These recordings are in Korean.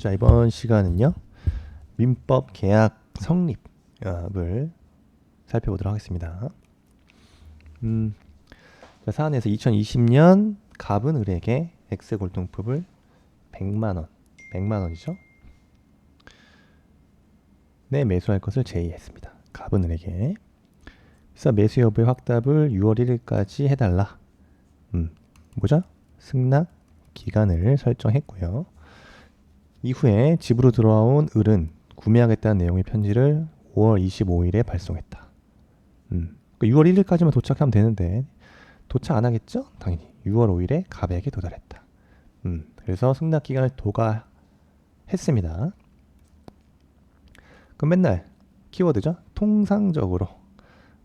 자, 이번 시간은요, 민법 계약 성립을 살펴보도록 하겠습니다. 자, 사안에서 2020년 갑은 을에게 X 골동품을 100만원, 100만원이죠? 네, 매수할 것을 제의했습니다. 갑은 을에게. 그래서 매수 여부의 확답을 6월 1일까지 해달라. 뭐죠? 승낙 기간을 설정했고요. 이후에 집으로 들어온 을은 구매하겠다는 내용의 편지를 5월 25일에 발송했다. 6월 1일까지만 도착하면 되는데 도착 안 하겠죠? 당연히 6월 5일에 갑에게 도달했다. 그래서 승낙 기간을 도과했습니다. 그럼 맨날 키워드죠? 통상적으로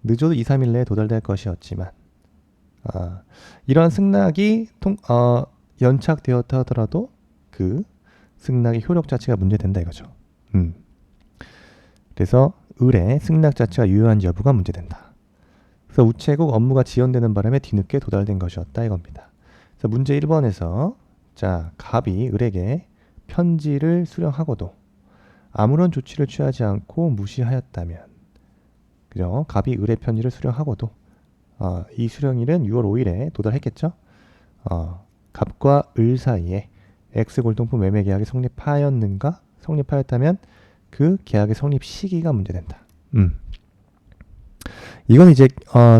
늦어도 2, 3일 내에 도달될 것이었지만 이러한 승낙이 연착되었다 하더라도 그 승낙의 효력 자체가 문제된다 이거죠. 그래서 을의 승낙 자체가 유효한지 여부가 문제된다. 그래서 우체국 업무가 지연되는 바람에 뒤늦게 도달된 것이었다 이겁니다. 그래서 문제 1번에서 자, 갑이 을에게 편지를 수령하고도 아무런 조치를 취하지 않고 무시하였다면, 그죠? 갑이 을의 편지를 수령하고도 이 수령일은 6월 5일에 도달했겠죠? 갑과 을 사이에 X 골동품 매매 계약이 성립하였는가? 성립하였다면 그 계약의 성립 시기가 문제된다. 이건 이제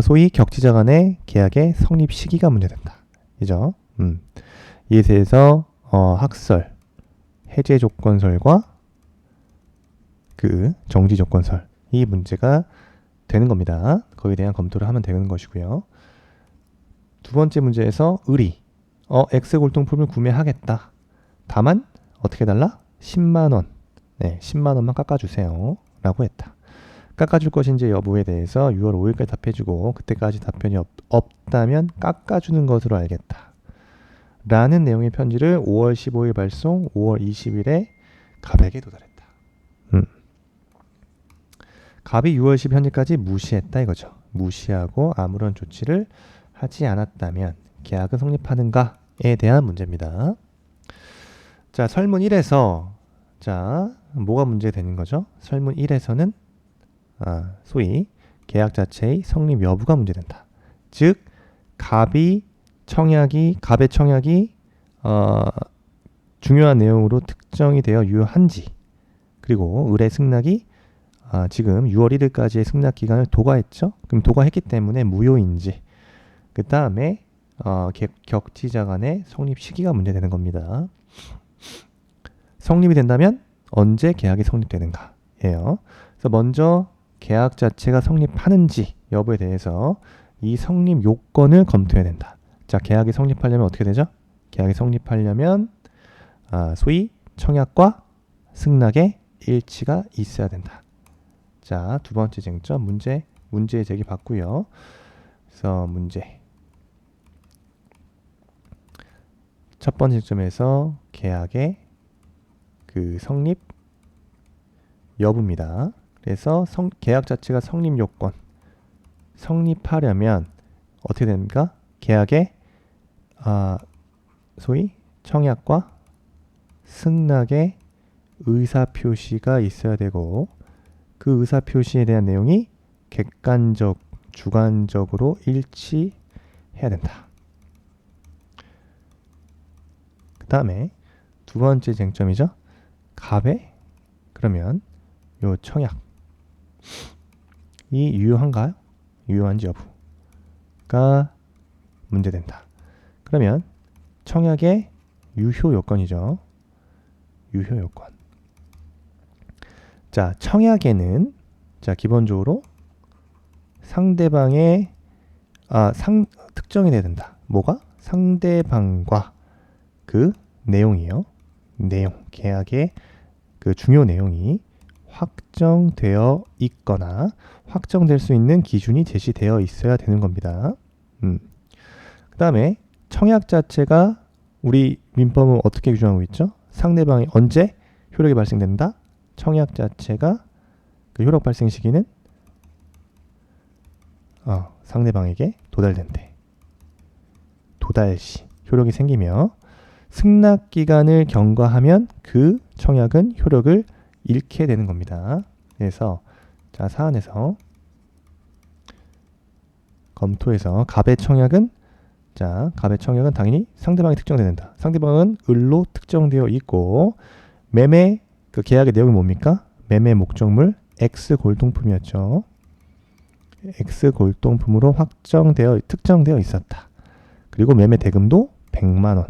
소위 격지자 간의 계약의 성립 시기가 문제된다. 그죠? 이에 대해서 학설, 해제 조건설과 그 정지 조건설 이 문제가 되는 겁니다. 거기에 대한 검토를 하면 되는 것이고요. 두 번째 문제에서 을이 X 골동품을 구매하겠다. 다만 어떻게 달라? 10만원. 네, 10만원만 깎아주세요 라고 했다. 깎아줄 것인지 여부에 대해서 6월 5일까지 답해주고 그때까지 답변이 없다면 깎아주는 것으로 알겠다 라는 내용의 편지를 5월 15일 발송, 5월 20일에 갑에게 도달했다. 갑이 6월 10일 현재까지 무시했다 이거죠. 무시하고 아무런 조치를 하지 않았다면 계약은 성립하는가에 대한 문제입니다. 자, 설문 1에서 자, 뭐가 문제되는 거죠? 설문 1에서는 소위 계약 자체의 성립 여부가 문제된다. 즉, 갑의 청약이 중요한 내용으로 특정이 되어 유효한지, 그리고 을의 승낙이 지금 6월 1일까지의 승낙 기간을 도과했죠? 그럼 도과했기 때문에 무효인지, 그 다음에 격지자 간의 성립 시기가 문제되는 겁니다. 성립이 된다면 언제 계약이 성립되는가예요. 그래서 먼저 계약 자체가 성립하는지 여부에 대해서 이 성립 요건을 검토해야 된다. 자, 계약이 성립하려면 어떻게 되죠? 계약이 성립하려면 소위 청약과 승낙의 일치가 있어야 된다. 자, 두 번째 쟁점 문제 제기 받고요. 그래서 문제 첫 번째 쟁점에서 계약의 그 성립 여부입니다. 그래서 계약 자체가 성립 요건, 성립하려면 어떻게 됩니까? 계약에 소위 청약과 승낙의 의사표시가 있어야 되고 그 의사표시에 대한 내용이 객관적, 주관적으로 일치해야 된다. 그 다음에 두 번째 쟁점이죠. 갑의 그러면 요 청약이 유효한가요? 유효한지 여부가 문제된다. 그러면 청약의 유효 요건이죠. 유효 요건. 자, 청약에는 자, 기본적으로 상대방의 특정이 돼야 된다. 뭐가? 상대방과 그 내용이요. 내용, 계약의 그 중요 내용이 확정되어 있거나 확정될 수 있는 기준이 제시되어 있어야 되는 겁니다. 그 다음에 청약 자체가 우리 민법은 어떻게 규정하고 있죠? 상대방이 언제 효력이 발생된다? 청약 자체가 그 효력 발생 시기는 상대방에게 도달된 때, 도달시 효력이 생기며 승낙 기간을 경과하면 그 청약은 효력을 잃게 되는 겁니다. 그래서 자, 사안에서 검토해서 갑의 청약은 당연히 상대방이 특정돼야 된다. 상대방은 을로 특정되어 있고 매매 그 계약의 내용이 뭡니까? 매매 목적물 X 골동품이었죠. X 골동품으로 특정되어 있었다. 그리고 매매 대금도 100만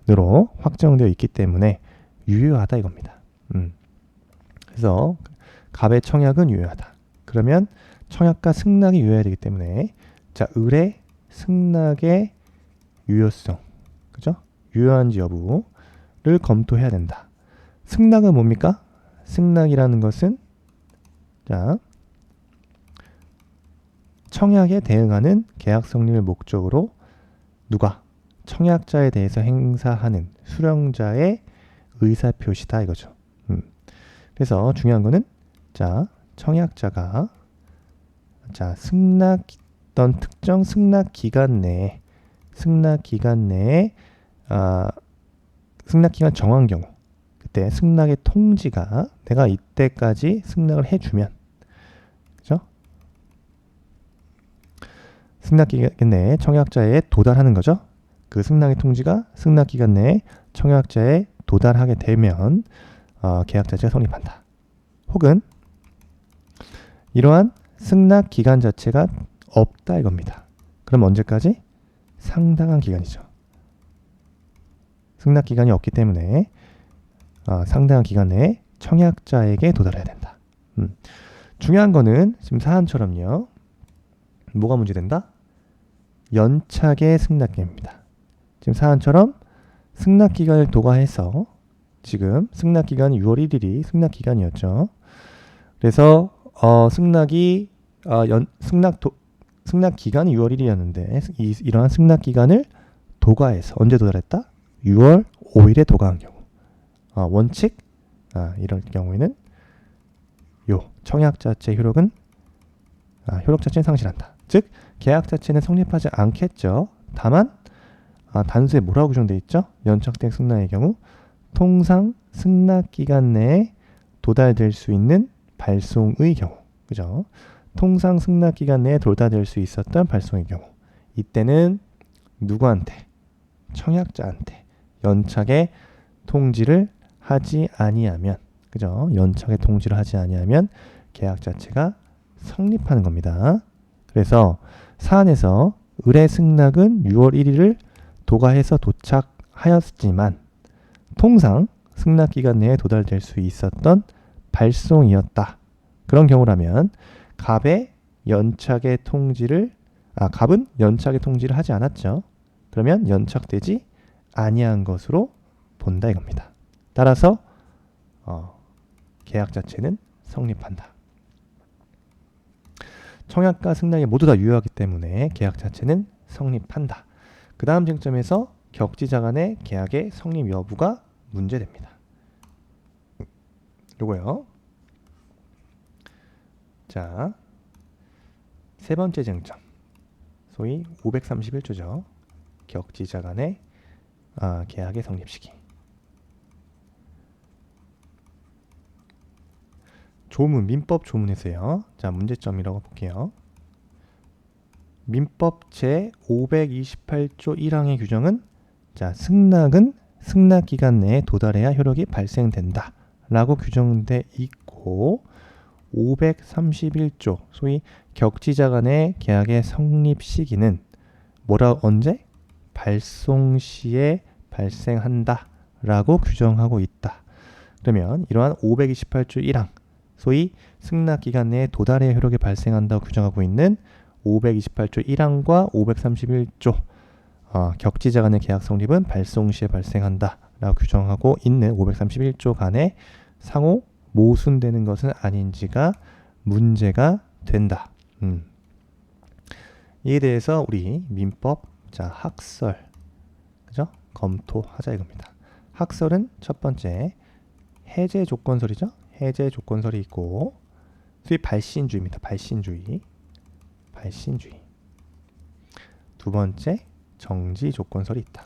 원으로 확정되어 있기 때문에 유효하다 이겁니다. 그래서 갑의 청약은 유효하다. 그러면 청약과 승낙이 유효해야 되기 때문에 자, 을의 승낙의 유효성, 그죠? 유효한지 여부를 검토해야 된다. 승낙은 뭡니까? 승낙이라는 것은 자, 청약에 대응하는 계약 성립을 목적으로 누가 청약자에 대해서 행사하는 수령자의 의사 표시다 이거죠. 그래서 중요한 거는 자, 청약자가 자, 어떤 특정 승낙 기간 내에 승낙 기간 정한 경우 그때 승낙의 통지가 내가 이때까지 승낙을 해주면 그죠? 승낙 기간 내에 청약자에 도달하는 거죠. 그 승낙의 통지가 승낙 기간 내에 청약자에 도달하게 되면 계약 자체가 성립한다. 혹은 이러한 승낙 기간 자체가 없다 이겁니다. 그럼 언제까지? 상당한 기간이죠. 승낙 기간이 없기 때문에 상당한 기간 내에 청약자에게 도달해야 된다. 중요한 거는 지금 사안처럼요. 뭐가 문제된다? 연착의 승낙기간입니다. 지금 사안처럼 승낙기간을 도과해서 지금 승낙기간이 6월 1일이 승낙기간이었죠. 그래서 승낙기간이 6월 1일이었는데 이러한 승낙기간을 도과해서 언제 도달했다? 6월 5일에 도과한 경우 원칙 이럴 경우에는 요 청약 자체 효력 자체는 상실한다. 즉 계약 자체는 성립하지 않겠죠. 다만 단수에 뭐라고 규정되어 있죠? 연착된 승낙의 경우 통상 승낙기간 내에 도달될 수 있는 발송의 경우 그죠? 통상 승낙기간 내에 도달될 수 있었던 발송의 경우 이때는 누구한테? 청약자한테 연착의 통지를 하지 아니하면 그죠? 연착의 통지를 하지 아니하면 계약 자체가 성립하는 겁니다. 그래서 사안에서 을의 승낙은 6월 1일을 도과해서 도착하였지만 통상 승낙기간 내에 도달될 수 있었던 발송이었다. 그런 경우라면 갑은 연착의 통지를 하지 않았죠. 그러면 연착되지 아니한 것으로 본다 이겁니다. 따라서 계약 자체는 성립한다. 청약과 승낙이 모두 다 유효하기 때문에 계약 자체는 성립한다. 그 다음 쟁점에서 격지자 간의 계약의 성립 여부가 문제됩니다. 요거요. 자, 세 번째 쟁점. 소위 531조죠. 격지자 간의 계약의 성립 시기. 민법 조문에서요. 자, 문제점이라고 볼게요. 민법 제 528조 1항의 규정은 자, 승낙은 승낙 기간 내에 도달해야 효력이 발생된다 라고 규정돼 있고 531조 소위 격지자 간의 계약의 성립 시기는 언제? 발송 시에 발생한다 라고 규정하고 있다. 그러면 이러한 528조 1항 소위 승낙 기간 내에 도달해야 효력이 발생한다고 규정하고 있는 528조 1항과 531조 격지자 간의 계약 성립은 발송 시에 발생한다 라고 규정하고 있는 531조 간에 상호 모순되는 것은 아닌지가 문제가 된다. 이에 대해서 우리 민법 학설 그죠? 검토하자 이겁니다. 학설은 첫 번째 해제 조건설이죠. 해제 조건설이 있고 소위 발신주의입니다. 발신주의. 두 번째 정지 조건설이 있다.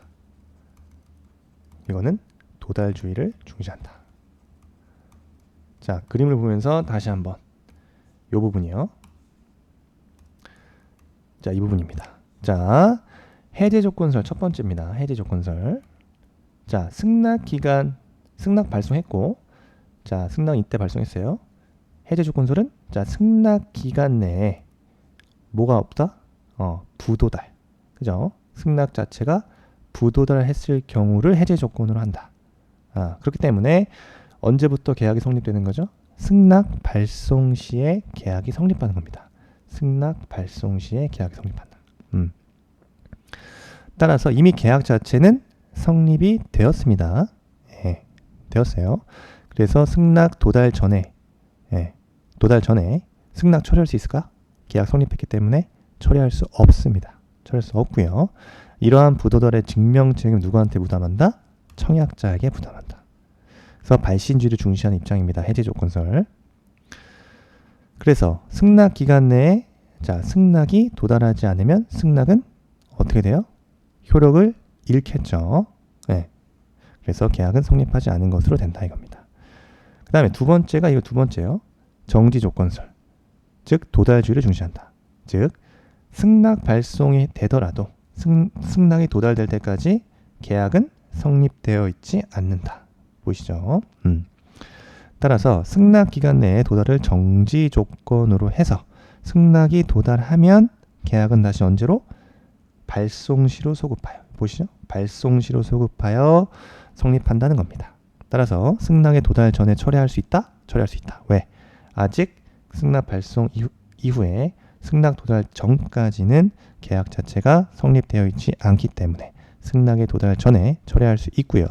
이거는 도달주의를 중시한다. 자, 그림을 보면서 다시 한번 이 부분이요. 자, 이 부분입니다. 자, 해제 조건설 첫 번째입니다. 해제 조건설. 자, 승낙 기간, 승낙 발송했고, 자, 승낙 이때 발송했어요. 해제 조건설은 자, 승낙 기간 내에 뭐가 없다? 부도달. 그죠? 승낙 자체가 부도달했을 경우를 해제 조건으로 한다. 그렇기 때문에 언제부터 계약이 성립되는 거죠? 승낙 발송 시에 계약이 성립하는 겁니다. 승낙 발송 시에 계약이 성립한다. 따라서 이미 계약 자체는 성립이 되었습니다. 예, 되었어요. 그래서 승낙 도달 전에, 도달 전에 승낙 처리할 수 있을까? 계약 성립했기 때문에 처리할 수 없습니다. 처리할 수 없고요. 이러한 부도달의 증명 책임 누구한테 부담한다? 청약자에게 부담한다. 그래서 발신주의를 중시하는 입장입니다. 해제 조건설. 그래서 승낙 기간 내에 자, 승낙이 도달하지 않으면 승낙은 어떻게 돼요? 효력을 잃겠죠. 네. 그래서 계약은 성립하지 않은 것으로 된다 이겁니다. 그 다음에 두 번째가 이거 두 번째요. 정지 조건설. 즉 도달주의를 중시한다. 즉 승낙 발송이 되더라도 승낙이 도달될 때까지 계약은 성립되어 있지 않는다. 보이시죠? 따라서 승낙 기간 내에 도달을 정지 조건으로 해서 승낙이 도달하면 계약은 다시 언제로? 발송시로 소급하여. 보시죠? 발송시로 소급하여 성립한다는 겁니다. 따라서 승낙의 도달 전에 처리할 수 있다? 처리할 수 있다. 왜? 아직 승낙 발송 이후에 승낙 도달 전까지는 계약 자체가 성립되어 있지 않기 때문에 승낙의 도달 전에 처리할 수 있고요.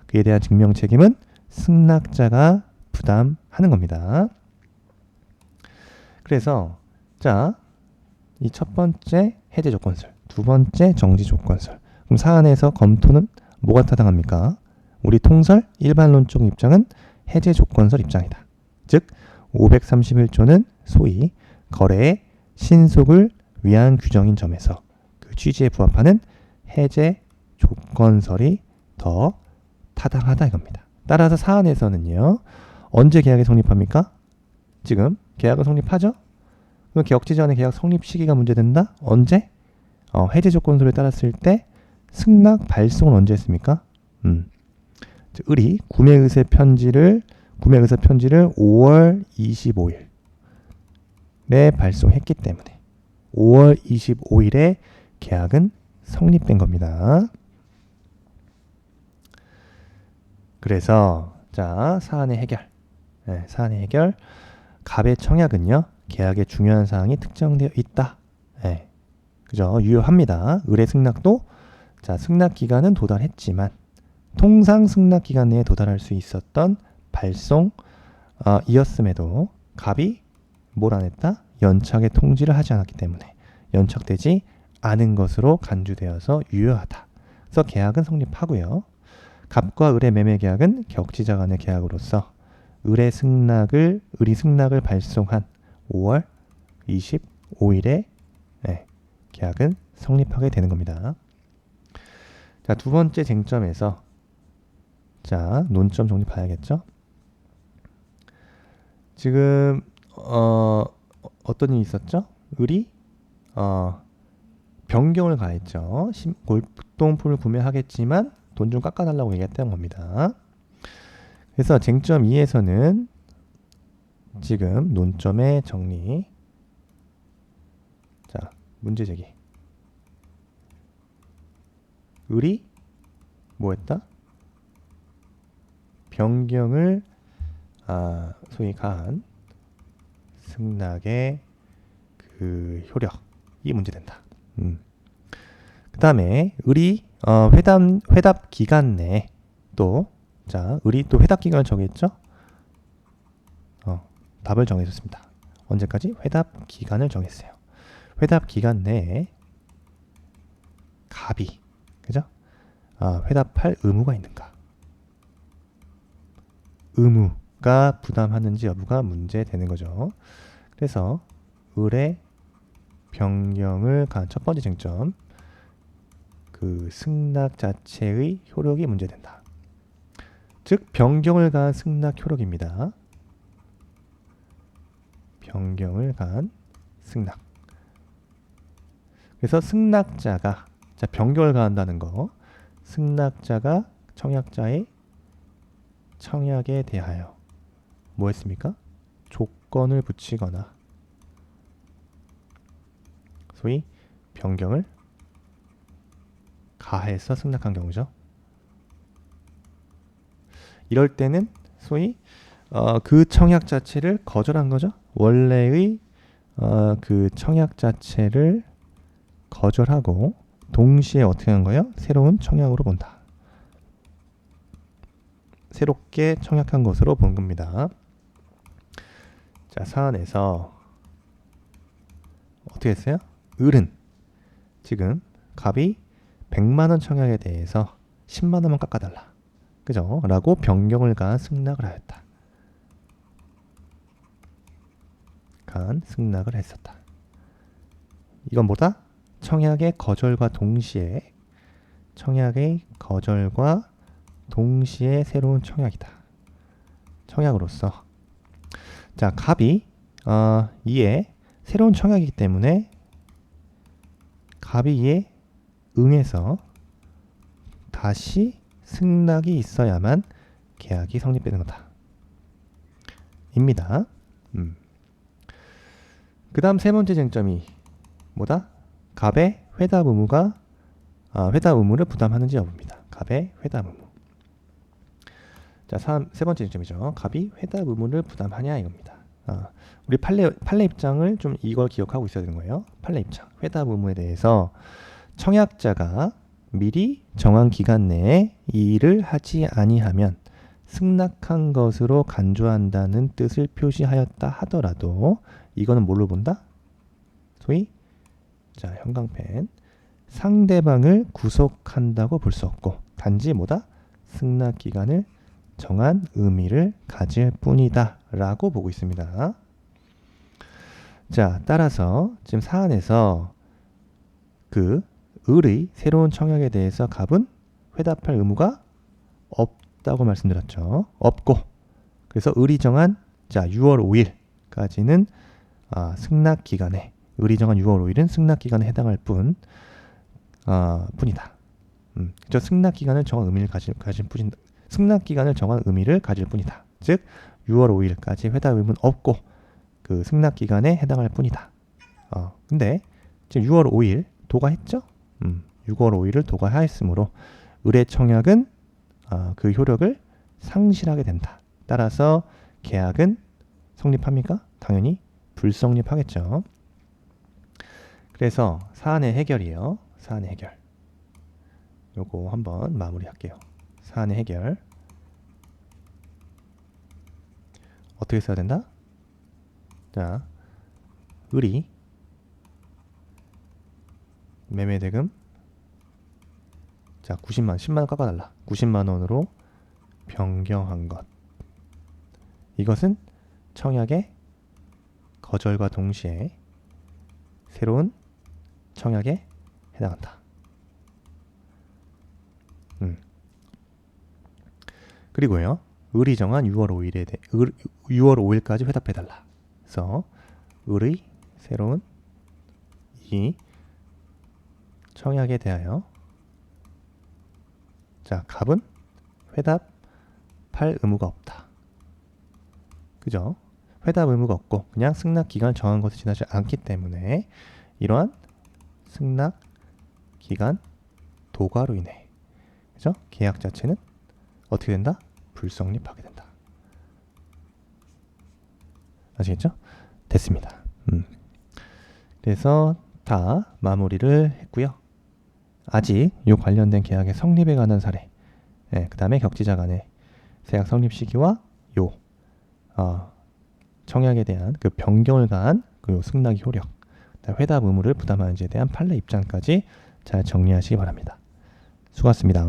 그에 대한 증명 책임은 승낙자가 부담하는 겁니다. 그래서 자, 이 첫 번째 해제 조건설, 두 번째 정지 조건설. 그럼 사안에서 검토는 뭐가 타당합니까? 우리 통설 일반론적 입장은 해제 조건설 입장이다. 즉 531조는 소위 거래의 신속을 위한 규정인 점에서 그 취지에 부합하는 해제 조건설이 더 타당하다 이겁니다. 따라서 사안에서는요. 언제 계약이 성립합니까? 지금 계약은 성립하죠? 그럼 격지 전에 계약 성립 시기가 문제된다? 언제? 해제 조건설에 따랐을 때 승낙 발송을 언제 했습니까? 을이 구매 의사 편지를 5월 25일에 발송했기 때문에 5월 25일에 계약은 성립된 겁니다. 그래서 자, 사안의 해결. 사안의 해결. 갑의 청약은요. 계약의 중요한 사항이 특정되어 있다. 그죠? 유효합니다. 을의 승낙도 자, 승낙 기간은 도달했지만 통상 승낙 기간 내에 도달할 수 있었던 발송 이었음에도 갑이 뭘 안 했다? 연착의 통지를 하지 않았기 때문에 연착되지 않은 것으로 간주되어서 유효하다. 그래서 계약은 성립하고요. 갑과 을의 매매 계약은 격지자 간의 계약으로서 을이 승낙을 발송한 5월 25일에 계약은 성립하게 되는 겁니다. 자, 두 번째 쟁점에서 자, 논점 정리 봐야겠죠? 지금 어떤 일이 있었죠? 을이 변경을 가했죠. 골동품을 구매하겠지만 돈 좀 깎아달라고 얘기했던 겁니다. 그래서 쟁점 2에서는 지금 논점의 정리. 자, 문제 제기. 을이 뭐 했다? 변경을 소위 가한 승낙의 그 효력이 문제된다. 그 다음에 을이 회답 기간 내에 또 자, 을이 또 회답 기간을 정했죠? 답을 정했었습니다. 언제까지? 회답 기간을 정했어요. 회답 기간 내에 갑이 그죠? 회답할 의무가 있는가? 의무가 부담하는지 여부가 문제되는 거죠. 그래서 을의 변경을 가한 첫 번째 쟁점, 그 승낙 자체의 효력이 문제된다. 즉 변경을 가한 승낙 효력입니다. 변경을 가한 승낙. 그래서 승낙자가 자 변경을 가한다는 거 승낙자가 청약자의 청약에 대하여 뭐 했습니까? 조건을 붙이거나 소위 변경을 가해서 승낙한 경우죠. 이럴 때는 소위 그 청약 자체를 거절한 거죠. 원래의 그 청약 자체를 거절하고 동시에 어떻게 한 거예요? 새로운 청약으로 본다. 새롭게 청약한 것으로 본 겁니다. 자, 사안에서 어떻게 했어요? 을은 지금 갑이 100만원 청약에 대해서 10만원만 깎아달라. 그죠? 라고 변경을 가한 승낙을 하였다. 가한 승낙을 했었다. 이건 뭐다? 청약의 거절과 동시에 새로운 청약이다. 청약으로서 자 갑이 이에 새로운 청약이기 때문에 갑이 이에 응해서 다시 승낙이 있어야만 계약이 성립되는 거다. 입니다. 그 다음 세 번째 쟁점이 뭐다? 갑의 회답 의무가 회답 의무를 부담하는지 여부입니다. 갑의 회답 의무. 자, 세 번째 쟁점이죠. 갑이 회답 의무를 부담하냐 이겁니다. 우리 판례 입장을 좀 이걸 기억하고 있어야 되는 거예요. 판례 입장. 회답 의무에 대해서 청약자가 미리 정한 기간 내에 이 일을 하지 아니하면 승낙한 것으로 간주한다는 뜻을 표시하였다 하더라도 이거는 뭘로 본다? 소위 자 형광펜 상대방을 구속한다고 볼 수 없고 단지 뭐다? 승낙 기간을 정한 의미를 가질 뿐이다 라고 보고 있습니다. 자 따라서 지금 사안에서 그 을의 새로운 청약에 대해서 갑은 회답할 의무가 없다고 말씀드렸죠. 없고 그래서 을이 정한 자 6월 5일까지는 승낙 기간에 을이 정한 6월 5일은 승낙 기간에 해당할 뿐이다. 저 승낙 기간을 정한 의미를 가질 뿐이다. 승낙 기간을 정한 의미를 가질 뿐이다. 즉 6월 5일까지 회답 의무는 없고 그 승낙 기간에 해당할 뿐이다. 근데 지금 6월 5일 도과했죠? 6월 5일을 도과하였으므로 을의 청약은 그 효력을 상실하게 된다. 따라서 계약은 성립합니까? 당연히 불성립하겠죠. 그래서 사안의 해결이에요. 사안의 해결. 요거 한번 마무리할게요. 사안의 해결. 어떻게 써야 된다? 자, 을이 매매대금 자 10만 원 깎아달라. 90만 원으로 변경한 것. 이것은 청약의 거절과 동시에 새로운 청약에 해당한다. 그리고요. 을이 정한 6월 5일까지 회답해달라. 그래서 을의 새로운 이 청약에 대하여 자 갑은 회답할 의무가 없다. 그죠? 회답 의무가 없고 그냥 승낙 기간을 정한 것을 지나지 않기 때문에 이러한 승낙 기간 도과로 인해 그죠? 계약 자체는 어떻게 된다? 불성립하게 된다. 아시겠죠? 됐습니다. 그래서 다 마무리를 했고요. 아직 이 관련된 계약의 성립에 관한 사례, 그 다음에 격지자 간의 계약 성립 시기와 요 청약에 대한 그 변경을 가한 그 승낙의 효력, 회답 의무를 부담하는지에 대한 판례 입장까지 잘 정리하시기 바랍니다. 수고하셨습니다.